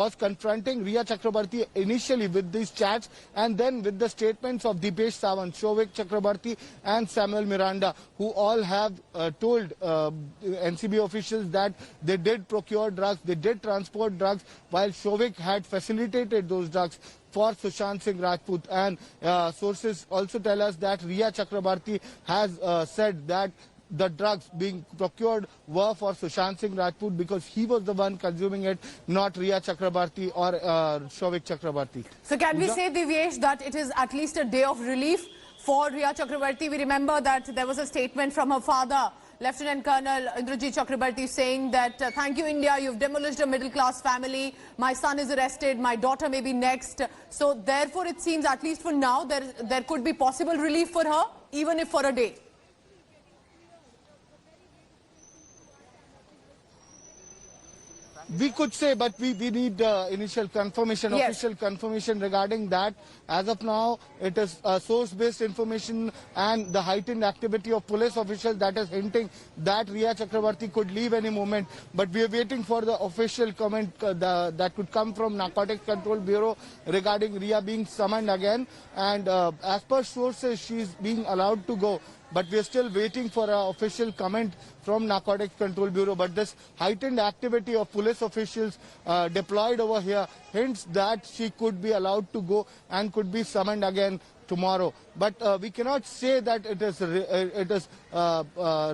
was confronting Riya Chakrabarti initially with these chats and then with the statements of Dipesh Sawant, Souvik Chakrabarti and Samuel Miranda, who all have told NCB officials that they did procure drugs, they did transport drugs, while Souvik had facilitated those drugs for Sushant Singh Rajput. And sources also tell us that Riya Chakrabarti has said that the drugs being procured were for Sushant Singh Rajput because he was the one consuming it, not Riya Chakrabarti or Souvik Chakrabarti. So can we say, Divyesh, that it is at least a day of relief for Riya Chakrabarti? We remember that there was a statement from her father, Lieutenant Colonel Indrajit Chakrabarti, saying that thank you India, you've demolished a middle class family, my son is arrested, my daughter may be next. So therefore it seems, at least for now, there could be possible relief for her, even if for a day. We could say, but we need initial confirmation, yes, official confirmation regarding that. As of now, it is source-based information and the heightened activity of police officials that is hinting that Riya Chakrabarti could leave any moment. But we are waiting for the official comment that could come from Narcotics Control Bureau regarding Riya being summoned again. And as per sources, she is being allowed to go. But we are still waiting for an official comment from Narcotics Control Bureau. But this heightened activity of police officials deployed over here hints that she could be allowed to go and could be summoned again tomorrow. But we cannot say that it is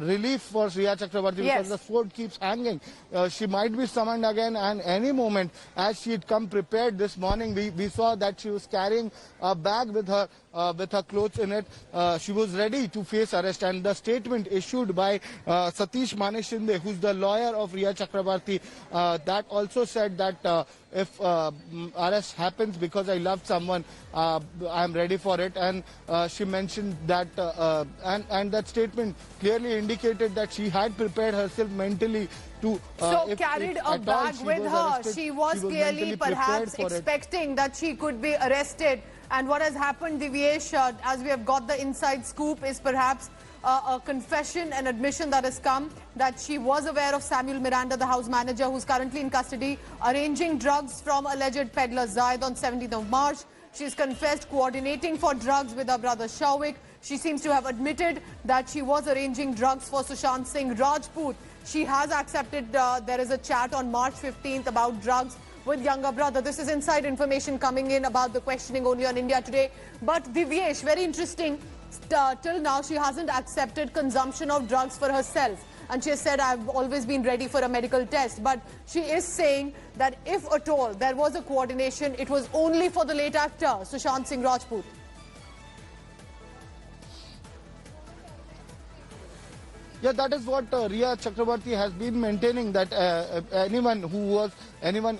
relief for Riya Chakrabarti, yes, because the sword keeps hanging. She might be summoned again, and any moment, as she had come prepared this morning, we saw that she was carrying a bag with her clothes in it. She was ready to face arrest, and the statement issued by Satish Maneshinde, who's the lawyer of Riya Chakrabarti, that also said that if arrest happens because I loved someone, I'm ready for it. And she mentioned that, and that statement clearly indicated that she had prepared herself mentally to carried a bag with her. She was clearly perhaps expecting that she could be arrested. And what has happened, Divyesh, as we have got the inside scoop, is perhaps a confession, an admission that has come that she was aware of Samuel Miranda, the house manager, who's currently in custody, arranging drugs from alleged peddler Zaid on 17th of March. She's confessed coordinating for drugs with her brother Souvik. She seems to have admitted that she was arranging drugs for Sushant Singh Rajput. She has accepted there is a chat on March 15th about drugs with younger brother. This is inside information coming in about the questioning only on India Today. But Divyesh, very interesting, till now she hasn't accepted consumption of drugs for herself. And she has said, I've always been ready for a medical test. But she is saying that if at all there was a coordination, it was only for the late actor, Sushant Singh Rajput. Yeah, that is what Riya Chakrabarti has been maintaining, that anyone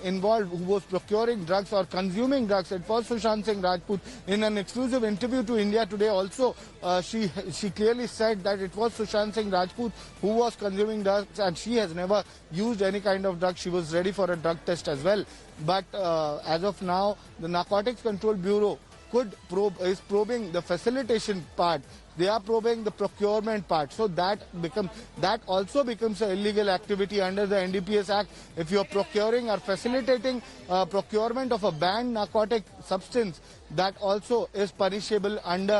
involved who was procuring drugs or consuming drugs, it was Sushant Singh Rajput. In an exclusive interview to India Today also, she clearly said that it was Sushant Singh Rajput who was consuming drugs, and she has never used any kind of drug. She was ready for a drug test as well. But as of now, the Narcotics Control Bureau is probing the facilitation part. They are probing the procurement part. So that also becomes an illegal activity under the NDPS Act. If you are procuring or facilitating procurement of a banned narcotic substance, that also is punishable under